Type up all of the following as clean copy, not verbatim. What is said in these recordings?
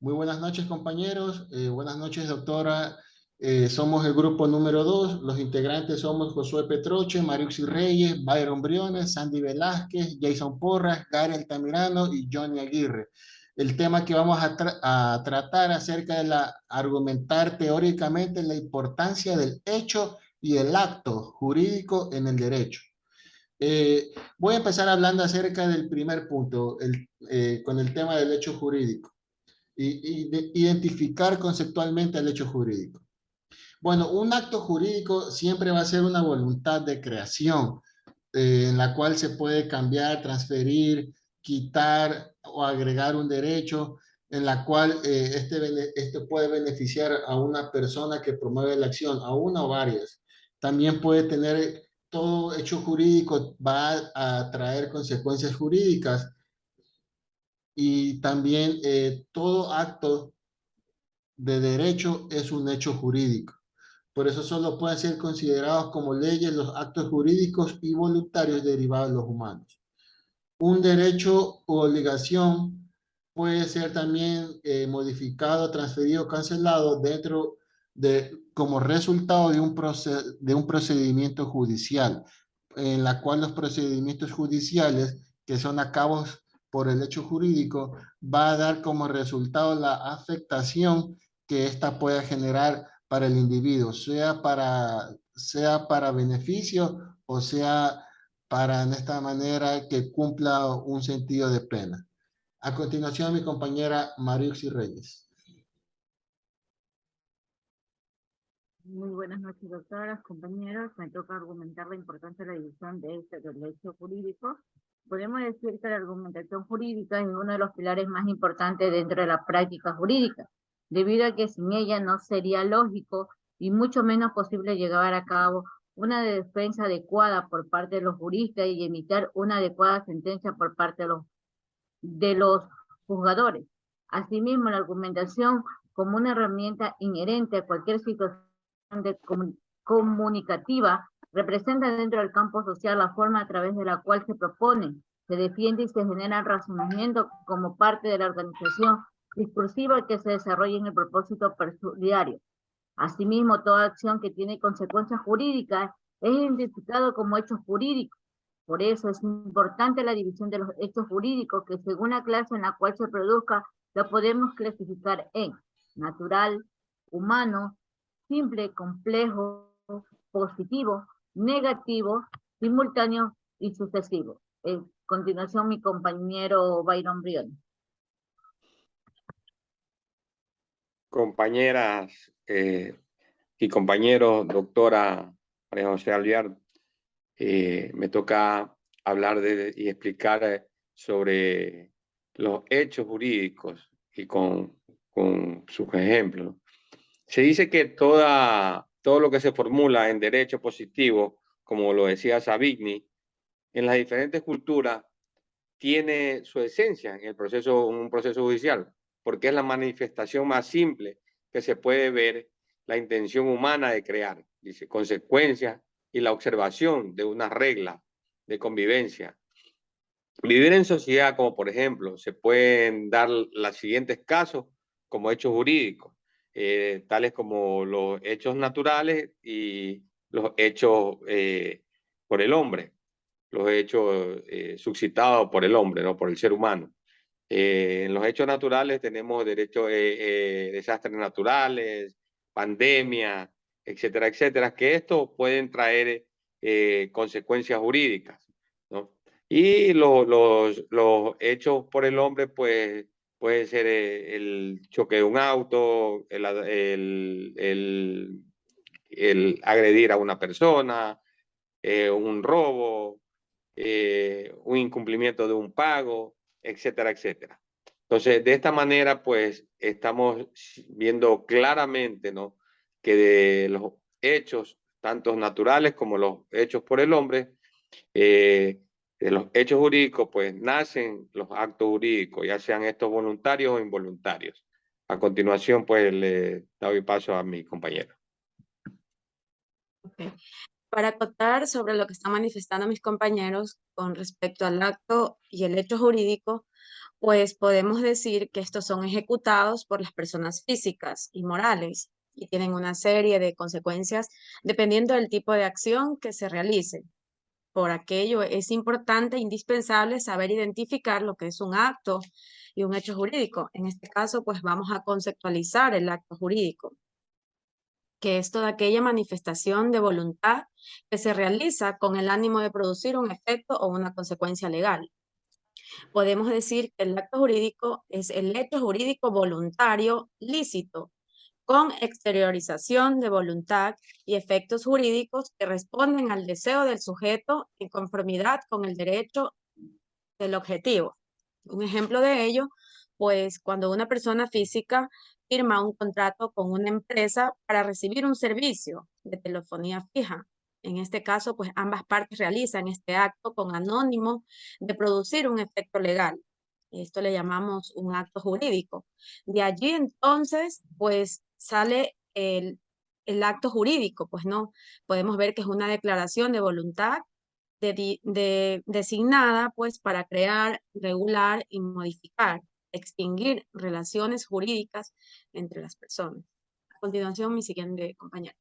Muy buenas noches, compañeros. Buenas noches, doctora. Somos el grupo número 2. Los integrantes somos Josué Petroche, Mariuxi Reyes, Byron Briones, Sandy Velázquez, Jason Porras, Gary Altamirano y Johnny Aguirre. El tema que vamos a tratar acerca de argumentar teóricamente la importancia del hecho y el acto jurídico en el derecho. Voy a empezar hablando acerca del primer punto, con el tema del hecho jurídico y identificar conceptualmente el hecho jurídico. Bueno, un acto jurídico siempre va a ser una voluntad de creación, en la cual se puede cambiar, transferir, quitar o agregar un derecho, en la cual este puede beneficiar a una persona que promueve la acción, a una o varias. También puede tener, todo hecho jurídico va a traer consecuencias jurídicas y también todo acto de derecho es un hecho jurídico. Por eso solo pueden ser considerados como leyes los actos jurídicos y voluntarios derivados de los humanos. Un derecho u obligación puede ser también modificado, transferido, cancelado como resultado de un procedimiento judicial, en la cual los procedimientos judiciales que son a cabo por el hecho jurídico va a dar como resultado la afectación que ésta pueda generar para el individuo, sea para beneficio o sea para en esta manera que cumpla un sentido de pena. A continuación, mi compañera Mariuxi Reyes. Muy buenas noches, doctoras, compañeros. Me toca argumentar la importancia de la división de este derecho jurídico. Podemos decir que la argumentación jurídica es uno de los pilares más importantes dentro de la práctica jurídica, debido a que sin ella no sería lógico y mucho menos posible llevar a cabo una defensa adecuada por parte de los juristas y emitir una adecuada sentencia por parte de los juzgadores. Asimismo, la argumentación como una herramienta inherente a cualquier situación de comunicativa representa dentro del campo social la forma a través de la cual se propone, se defiende y se genera razonamiento como parte de la organización discursiva que se desarrolla en el propósito diario. Asimismo, toda acción que tiene consecuencias jurídicas es identificado como hecho jurídico. Por eso es importante la división de los hechos jurídicos que según la clase en la cual se produzca, lo podemos clasificar en natural, humano, simple, complejo, positivo, negativo, simultáneo y sucesivo. En continuación, mi compañero Byron Brion. Compañeras y compañeros, doctora María José Alviar, me toca hablar y explicar sobre los hechos jurídicos y con sus ejemplos. Se dice que todo lo que se formula en derecho positivo, como lo decía Savigny, en las diferentes culturas tiene su esencia en un proceso judicial, porque es la manifestación más simple que se puede ver la intención humana de crear, dice, consecuencias y la observación de una regla de convivencia. Vivir en sociedad, como por ejemplo, se pueden dar los siguientes casos como hechos jurídicos, tales como los hechos naturales y los hechos por el hombre, los hechos suscitados por el hombre, ¿no? Por el ser humano. En los hechos naturales tenemos desastres naturales, pandemia, etcétera, etcétera, que estos pueden traer consecuencias jurídicas, ¿no? Y los hechos por el hombre, pues, puede ser el choque de un auto, el agredir a una persona, un robo, un incumplimiento de un pago, etcétera, etcétera. Entonces, de esta manera, pues, estamos viendo claramente, ¿no?, que de los hechos, tanto naturales como los hechos por el hombre, de los hechos jurídicos, pues, nacen los actos jurídicos, ya sean estos voluntarios o involuntarios. A continuación, pues, le doy paso a mi compañero. Okay. Para acotar sobre lo que están manifestando mis compañeros con respecto al acto y el hecho jurídico, pues podemos decir que estos son ejecutados por las personas físicas y morales y tienen una serie de consecuencias dependiendo del tipo de acción que se realice. Por aquello es importante e indispensable saber identificar lo que es un acto y un hecho jurídico. En este caso, pues vamos a conceptualizar el acto jurídico, que es toda aquella manifestación de voluntad que se realiza con el ánimo de producir un efecto o una consecuencia legal. Podemos decir que el acto jurídico es el hecho jurídico voluntario lícito, con exteriorización de voluntad y efectos jurídicos que responden al deseo del sujeto en conformidad con el derecho del objetivo. Un ejemplo de ello, pues cuando una persona física firma un contrato con una empresa para recibir un servicio de telefonía fija. En este caso, pues ambas partes realizan este acto con ánimo de producir un efecto legal. Esto le llamamos un acto jurídico. De allí entonces, pues sale el acto jurídico, pues no, podemos ver que es una declaración de voluntad designada pues para crear, regular y modificar, extinguir relaciones jurídicas entre las personas. A continuación, mi siguiente compañero.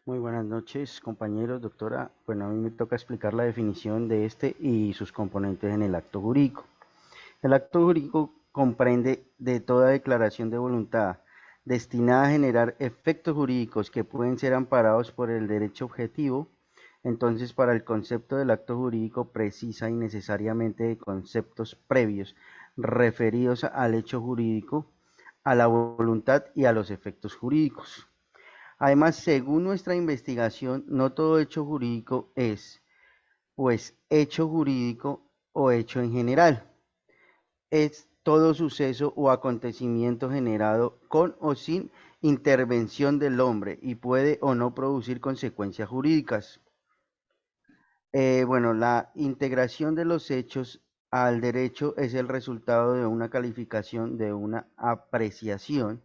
Muy buenas noches, compañeros, doctora. Bueno, a mí me toca explicar la definición de este y sus componentes en el acto jurídico. El acto jurídico comprende de toda declaración de voluntad destinada a generar efectos jurídicos que pueden ser amparados por el derecho objetivo. Entonces, para el concepto del acto jurídico precisa y necesariamente de conceptos previos referidos al hecho jurídico, a la voluntad y a los efectos jurídicos. Además, según nuestra investigación, no todo hecho jurídico es, pues, hecho jurídico o hecho en general. Es todo suceso o acontecimiento generado con o sin intervención del hombre y puede o no producir consecuencias jurídicas. Bueno, la integración de los hechos al derecho es el resultado de una calificación, de una apreciación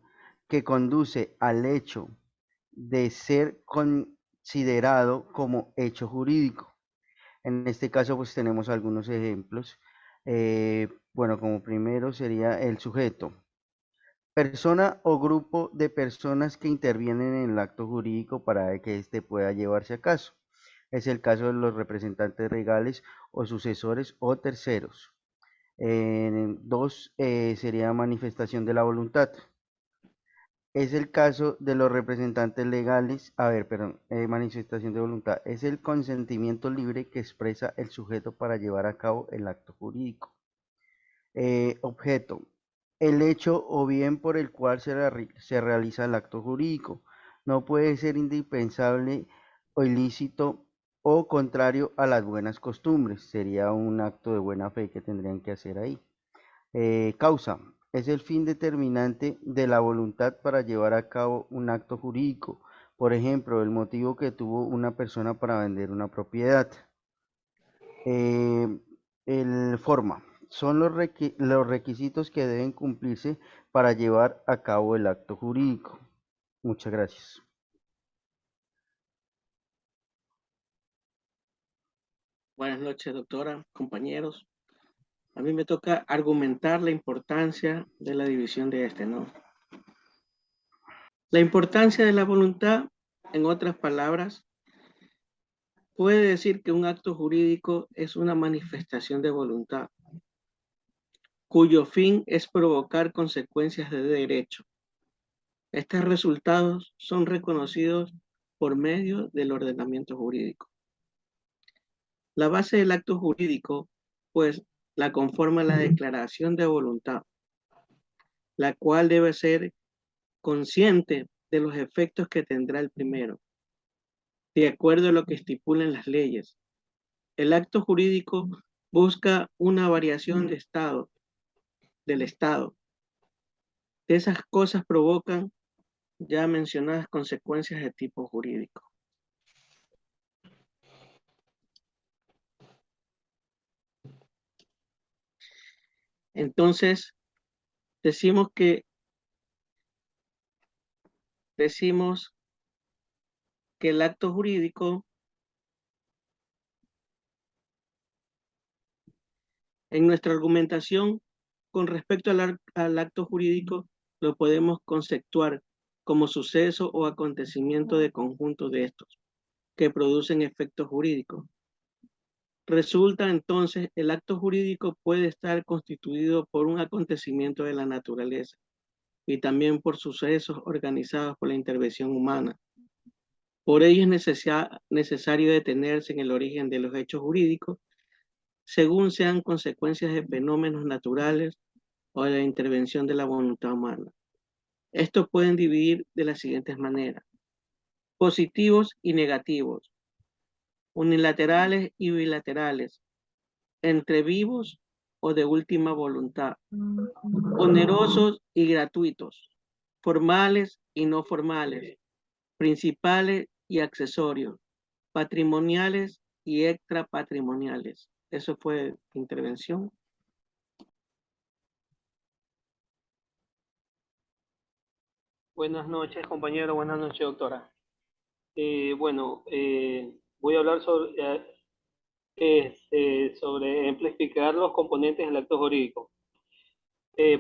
que conduce al hecho de ser considerado como hecho jurídico. En este caso, pues tenemos algunos ejemplos. Bueno, como primero sería el sujeto. Persona o grupo de personas que intervienen en el acto jurídico para que éste pueda llevarse a caso. Es el caso de los representantes legales o sucesores o terceros. Dos, sería manifestación de la voluntad. Es el caso de los representantes legales, manifestación de voluntad, es el consentimiento libre que expresa el sujeto para llevar a cabo el acto jurídico. Objeto, el hecho o bien por el cual se realiza el acto jurídico. No puede ser indispensable o ilícito o contrario a las buenas costumbres. Sería un acto de buena fe que tendrían que hacer ahí. Causa, es el fin determinante de la voluntad para llevar a cabo un acto jurídico. Por ejemplo, el motivo que tuvo una persona para vender una propiedad. El forma, son los requisitos que deben cumplirse para llevar a cabo el acto jurídico. Muchas gracias. Buenas noches, doctora, compañeros. A mí me toca argumentar la importancia de la división de este, ¿no? La importancia de la voluntad, en otras palabras, puede decir que un acto jurídico es una manifestación de voluntad, cuyo fin es provocar consecuencias de derecho. Estos resultados son reconocidos por medio del ordenamiento jurídico. La base del acto jurídico, pues, la conforma la declaración de voluntad, la cual debe ser consciente de los efectos que tendrá el primero, de acuerdo a lo que estipulan las leyes. El acto jurídico busca una variación de estado, del Estado. De esas cosas provocan ya mencionadas consecuencias de tipo jurídico. Entonces, decimos que el acto jurídico En nuestra argumentación, con respecto al acto jurídico, lo podemos conceptuar como suceso o acontecimiento de conjunto de estos, que producen efectos jurídicos. Resulta entonces, el acto jurídico puede estar constituido por un acontecimiento de la naturaleza y también por sucesos organizados por la intervención humana. Por ello es necesario detenerse en el origen de los hechos jurídicos, según sean consecuencias de fenómenos naturales o de la intervención de la voluntad humana. Estos pueden dividir de las siguientes maneras: positivos y negativos, unilaterales y bilaterales, entre vivos o de última voluntad, onerosos y gratuitos, formales y no formales, principales y accesorios, patrimoniales y extrapatrimoniales. Eso fue intervención. Buenas noches, compañero. Buenas noches, doctora. Voy a hablar sobre ejemplificar los componentes del acto jurídico.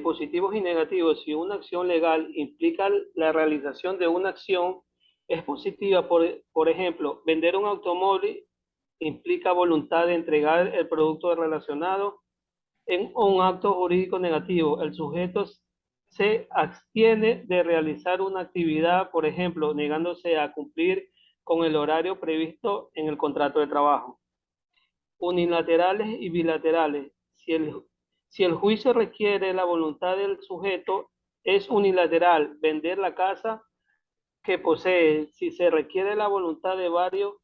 Positivos y negativos. Si una acción legal implica la realización de una acción, es positiva. Por ejemplo, vender un automóvil implica voluntad de entregar el producto relacionado. En un acto jurídico negativo, el sujeto se abstiene de realizar una actividad, por ejemplo, negándose a cumplir con el horario previsto en el contrato de trabajo. Unilaterales y bilaterales. Si el juicio requiere la voluntad del sujeto, es unilateral vender la casa que posee. Si se requiere la voluntad de varios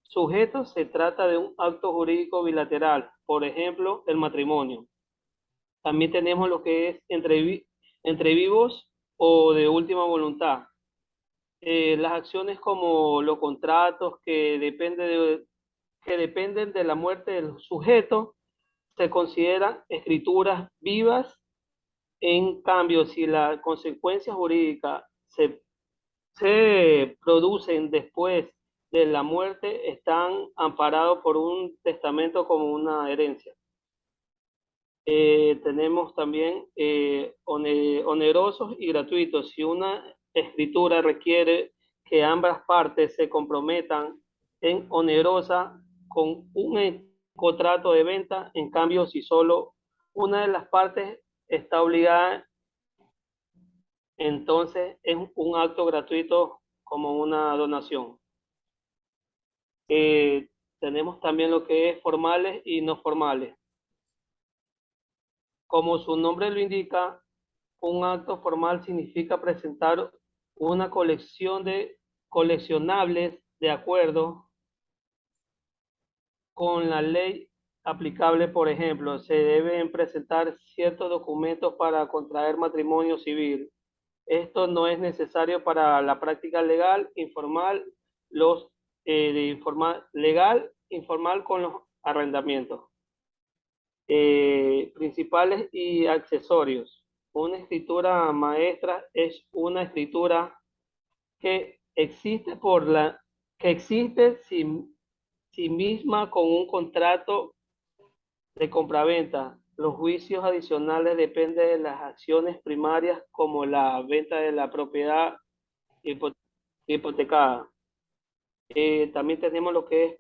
sujetos, se trata de un acto jurídico bilateral, por ejemplo, el matrimonio. También tenemos lo que es entre vivos o de última voluntad. Las acciones como los contratos que dependen de la muerte del sujeto se consideran escrituras vivas. En cambio, si las consecuencias jurídicas se producen después de la muerte, están amparados por un testamento como una herencia. Tenemos también onerosos y gratuitos. Si una escritura requiere que ambas partes se comprometan en onerosa con un contrato de venta, en cambio, si solo una de las partes está obligada, entonces es un acto gratuito como una donación. Tenemos también lo que es formales y no formales. Como su nombre lo indica, un acto formal significa presentar una colección de coleccionables de acuerdo con la ley aplicable. Por ejemplo, se deben presentar ciertos documentos para contraer matrimonio civil. Esto no es necesario para la práctica legal, informal, legal, informal con los arrendamientos. Principales y accesorios. Una escritura maestra es una escritura que existe sí misma con un contrato de compraventa. Los juicios adicionales dependen de las acciones primarias como la venta de la propiedad hipotecada. También tenemos lo que es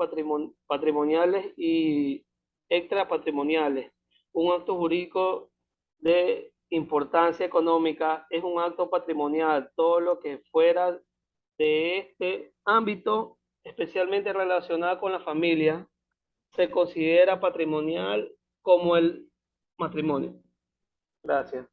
patrimoniales y extrapatrimoniales. Un acto jurídico de importancia económica es un acto patrimonial. Todo lo que fuera de este ámbito, especialmente relacionado con la familia, se considera patrimonial como el matrimonio. Gracias.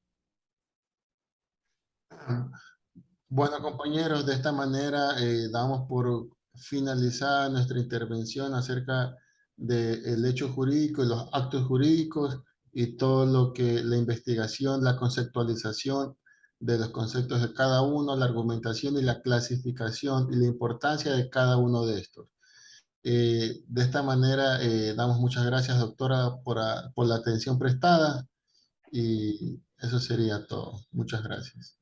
Bueno, compañeros, de esta manera damos por finalizada nuestra intervención acerca del hecho jurídico y los actos jurídicos y todo lo que la investigación, la conceptualización de los conceptos de cada uno, la argumentación y la clasificación y la importancia de cada uno de estos. De esta manera damos muchas gracias, doctora, por la atención prestada y eso sería todo. Muchas gracias.